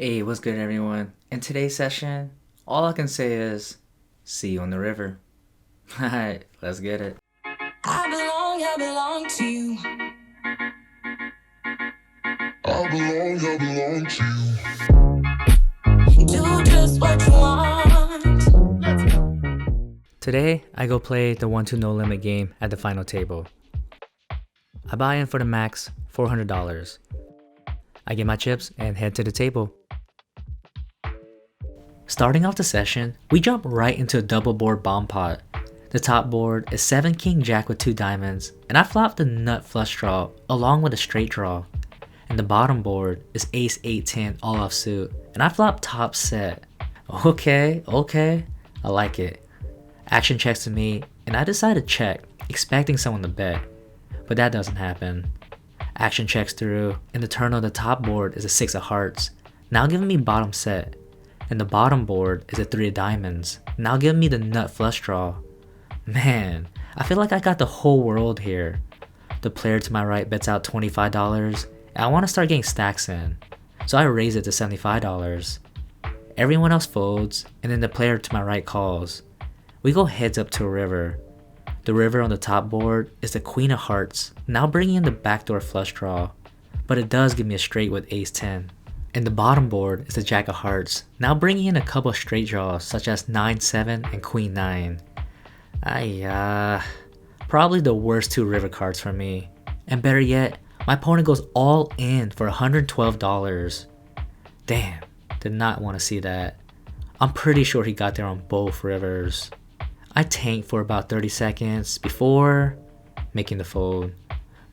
Hey, what's good, everyone? In today's session, all I can say is, see you on the river. Alright, let's get it. I belong to you. I belong to you. Do just what you want. Today, I go play the 1-2 no limit game at the final table. I buy in for the max $400. I get my chips and head to the table. Starting off the session, we jump right into a double board bomb pot. The top board is 7 king jack with 2 diamonds, and I flop the nut flush draw along with a straight draw. And the bottom board is ace 8-10 all offsuit, and I flop top set. Okay, I like it. Action checks to me, and I decide to check, expecting someone to bet. But that doesn't happen. Action checks through, and the turn on the top board is a 6 of hearts, now giving me bottom set. And the bottom board is a 3 of diamonds, now giving me the nut flush draw. Man, I feel like I got the whole world here. The player to my right bets out $25, and I want to start getting stacks in, so I raise it to $75. Everyone else folds, and then the player to my right calls. We go heads up to a river. The river on the top board is the queen of hearts, now bringing in the backdoor flush draw, but it does give me a straight with ace 10. And the bottom board is the jack of hearts, now bringing in a couple of straight draws such as 9-7 and queen 9. Probably the worst 2 river cards for me. And better yet, my opponent goes all in for $112. Damn, did not want to see that. I'm pretty sure he got there on both rivers. I tanked for about 30 seconds before making the fold.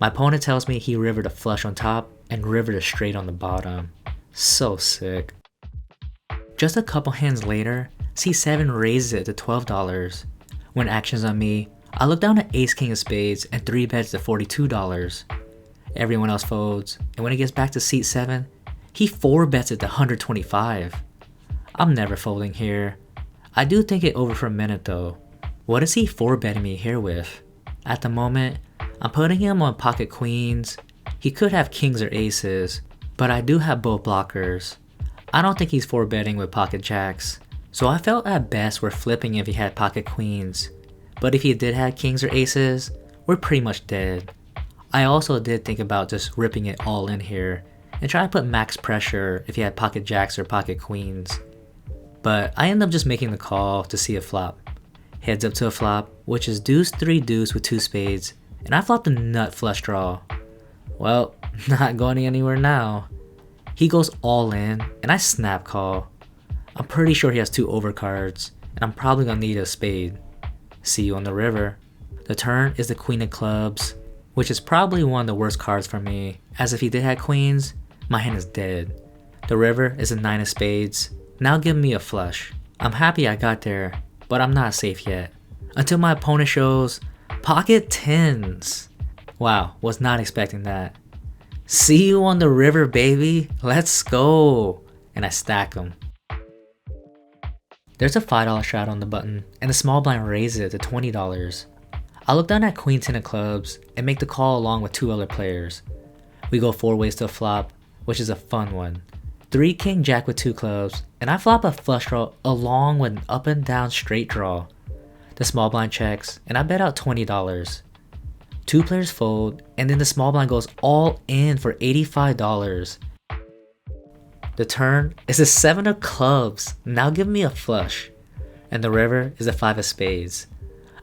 My opponent tells me he rivered a flush on top and rivered a straight on the bottom. So sick. Just a couple hands later, C7 raises it to $12. When action's on me, I look down at ace king of spades and 3 bets to $42. Everyone else folds, and when it gets back to seat 7, he 4 bets it to $125. I'm never folding here. I do think it over for a minute though. What is he 4 betting me here with? At the moment, I'm putting him on pocket queens. He could have kings or aces, but I do have both blockers. I don't think he's 4 betting with pocket jacks, so I felt at best we're flipping if he had pocket queens. But if he did have kings or aces, we're pretty much dead. I also did think about just ripping it all in here and try to put max pressure if he had pocket jacks or pocket queens. But I end up just making the call to see a flop. Heads up to a flop, which is deuce 3 deuce with 2 spades, and I flop the nut flush draw. Well, not going anywhere now. He goes all in, and I snap call. I'm pretty sure he has 2 overcards, and I'm probably gonna need a spade. See you on the river. The turn is the queen of clubs, which is probably one of the worst cards for me, as if he did have queens, my hand is dead. The river is a 9 of spades, now giving me a flush. I'm happy I got there, but I'm not safe yet. Until my opponent shows pocket 10s. Wow, was not expecting that. See you on the river, baby. Let's go. And I stack them. There's a $5 shot on the button, and the small blind raises it to $20. I look down at queen 10 of clubs and make the call along with 2 other players. We go 4 ways to a flop, which is a fun one. 3 king jack with 2 clubs, and I flop a flush draw along with an up and down straight draw. The small blind checks, and I bet out $20. 2 players fold, and then the small blind goes all in for $85. The turn is a 7 of clubs, now giving me a flush. And the river is a 5 of spades.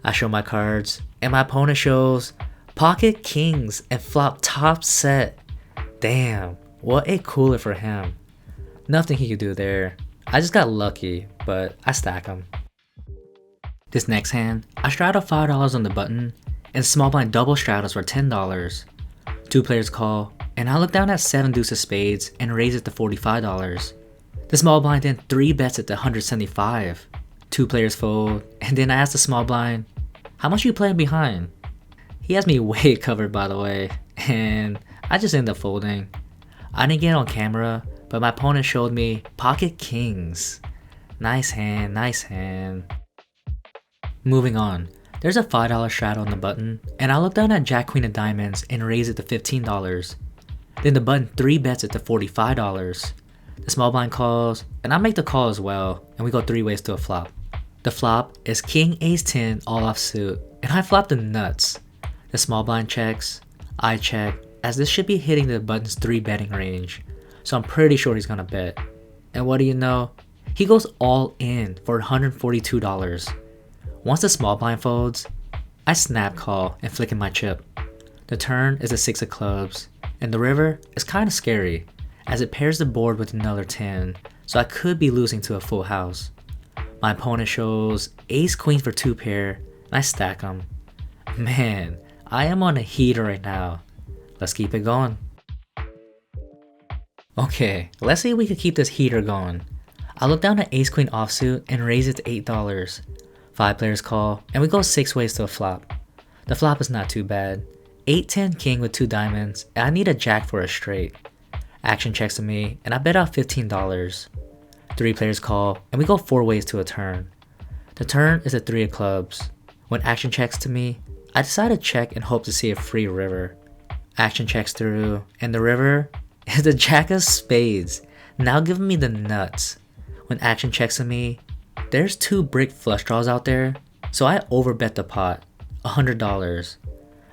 I show my cards, and my opponent shows pocket kings and flop top set. Damn, what a cooler for him. Nothing he could do there. I just got lucky, but I stack him. This next hand, I straddle $5 on the button, and small blind double straddles for $10. 2 players call, and I look down at 7 deuce of spades and raise it to $45. The small blind then 3 bets it to $175. 2 players fold, and then I ask the small blind, how much are you playing behind? He has me way covered, by the way, and I just end up folding. I didn't get it on camera, but my opponent showed me pocket kings. Nice hand, nice hand. Moving on, there's a $5 straddle on the button, and I look down at jack queen of diamonds and raise it to $15. Then the button 3 bets it to $45. The small blind calls, and I make the call as well, and we go 3 ways to a flop. The flop is king ace 10 all offsuit, and I flop the nuts. The small blind checks, I check, as this should be hitting the button's 3 betting range, so I'm pretty sure he's gonna bet. And what do you know? He goes all in for $142. Once the small blind folds, I snap call and flick in my chip. The turn is a 6 of clubs, and the river is kinda scary, as it pairs the board with another 10, so I could be losing to a full house. My opponent shows ace queen for 2 pair, and I stack them. Man, I am on a heater right now. Let's keep it going. Okay, let's see if we can keep this heater going. I look down at ace queen offsuit and raise it to $8. 5 players call, and we go 6 ways to a flop. The flop is not too bad. 8-10 king with 2 diamonds, and I need a jack for a straight. Action checks to me, and I bet out $15. 3 players call, and we go 4 ways to a turn. The turn is a 3 of clubs. When action checks to me, I decide to check and hope to see a free river. Action checks through, and the river is the jack of spades, now giving me the nuts. When action checks to me, there's 2 brick flush draws out there, so I overbet the pot, $100.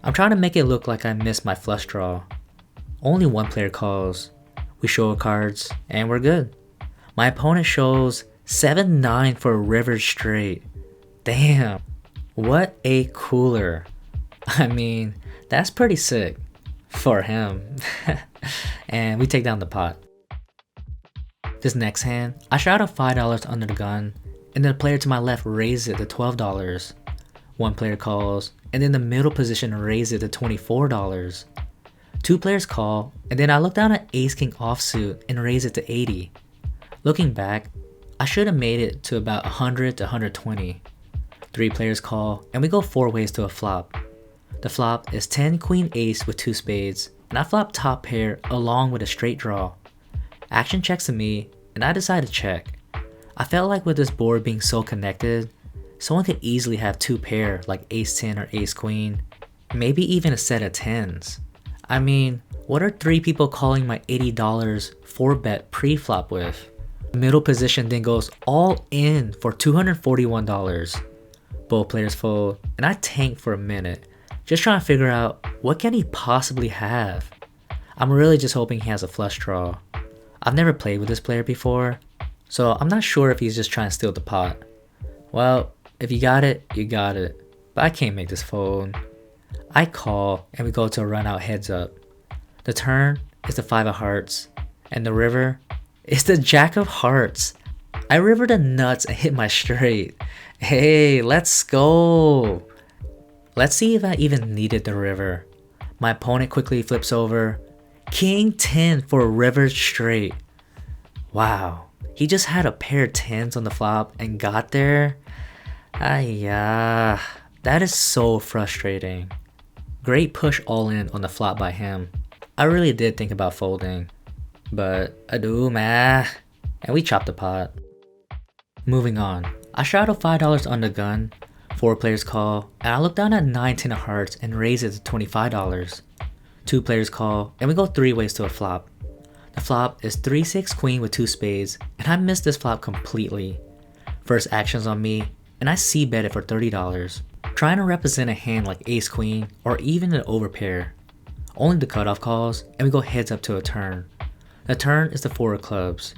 I'm trying to make it look like I missed my flush draw. Only 1 player calls. We show our cards, and we're good. My opponent shows 7-9 for a river straight. Damn, what a cooler. I mean, that's pretty sick. For him. And we take down the pot. This next hand, I shot out $5 under the gun, and then the player to my left raises it to $12. 1 player calls, and then the middle position raises it to $24. 2 players call, and then I look down at ace king offsuit and raise it to $80. Looking back, I should have made it to about $100 to $120. 3 players call, and we go 4 ways to a flop. The flop is 10 queen ace with 2 spades, and I flop top pair along with a straight draw. Action checks to me, and I decide to check. I felt like with this board being so connected, someone could easily have 2 pair like ace 10 or ace queen, maybe even a set of 10s. I mean, what are 3 people calling my $80 4-bet pre-flop with? The middle position then goes all in for $241. Both players fold, and I tank for a minute, just trying to figure out what can he possibly have. I'm really just hoping he has a flush draw. I've never played with this player before, so I'm not sure if he's just trying to steal the pot. Well, if you got it, you got it, but I can't make this fold. I call, and we go to a run out heads up. The turn is the 5 of hearts, and the river is the jack of hearts. I river the nuts and hit my straight. Hey, let's go. Let's see if I even needed the river. My opponent quickly flips over. King 10 for a river straight. Wow, he just had a pair of 10s on the flop and got there. That is so frustrating. Great push all in on the flop by him. I really did think about folding, but I do, man. And we chopped the pot. Moving on, I shot out $5 on the gun. 4 players call, and I look down at 9-10 of hearts and raise it to $25. 2 players call, and we go 3 ways to a flop. The flop is 3-6 queen with 2 spades, and I missed this flop completely. First action's on me, and I c-bet it for $30, trying to represent a hand like ace queen or even an overpair. Only the cutoff calls, and we go heads up to a turn. The turn is the 4 of clubs.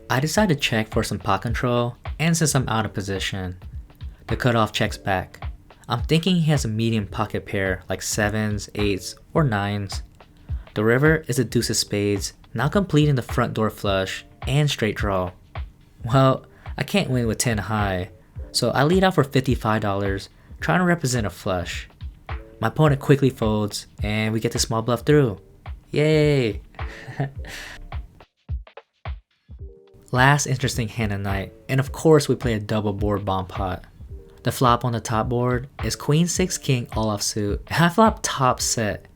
I decide to check for some pot control, and since I'm out of position. The cutoff checks back. I'm thinking he has a medium pocket pair like 7s, 8s, or 9s. The river is a deuce of spades, now completing the front door flush and straight draw. Well, I can't win with 10 high, so I lead out for $55, trying to represent a flush. My opponent quickly folds, and we get the small bluff through. Yay! Last interesting hand of night, and of course we play a double board bomb pot. The flop on the top board is queen 6 king all offsuit, and I flop top set.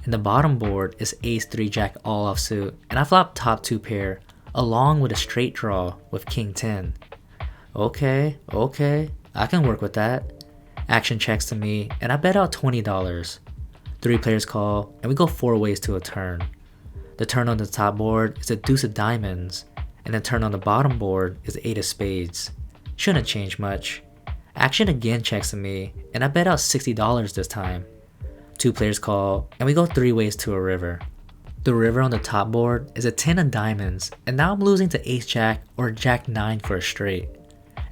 And the bottom board is ace 3 jack all offsuit, and I flop top 2 pair, along with a straight draw with king 10. Okay, I can work with that. Action checks to me, and I bet out $20. 3 players call, and we go 4 ways to a turn. The turn on the top board is a deuce of diamonds, and the turn on the bottom board is 8 of spades. Shouldn't change much. Action again checks to me, and I bet out $60 this time. 2 players call, and we go 3 ways to a river. The river on the top board is a 10 of diamonds, and now I'm losing to ace jack or jack 9 for a straight.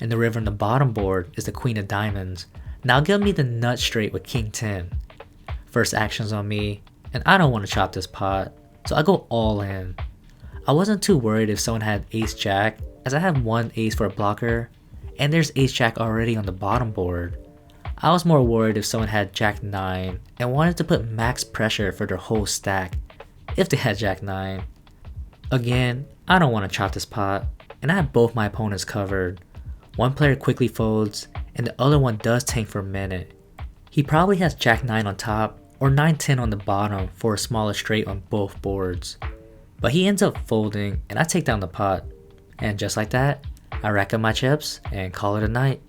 And the river on the bottom board is the queen of diamonds, now give me the nut straight with king 10. First action's on me, and I don't want to chop this pot, so I go all in. I wasn't too worried if someone had ace jack, as I have 1 ace for a blocker, and there's ace jack already on the bottom board. I was more worried if someone had jack 9 and wanted to put max pressure for their whole stack if they had jack 9. Again, I don't want to chop this pot, and I have both my opponents covered. One player quickly folds, and the other one does tank for a minute. He probably has jack 9 on top or 9-10 on the bottom for a smaller straight on both boards. But he ends up folding, and I take down the pot. And just like that, I rack up my chips and call it a night.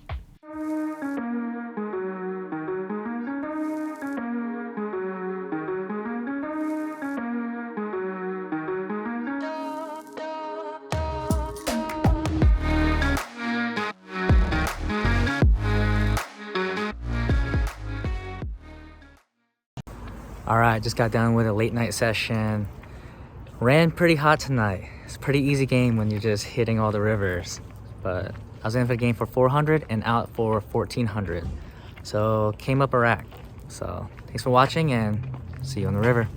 Alright, just got done with a late night session. Ran pretty hot tonight. It's a pretty easy game when you're just hitting all the rivers. But I was in for the game for 400 and out for 1400. So came up a rack. So thanks for watching and see you on the river.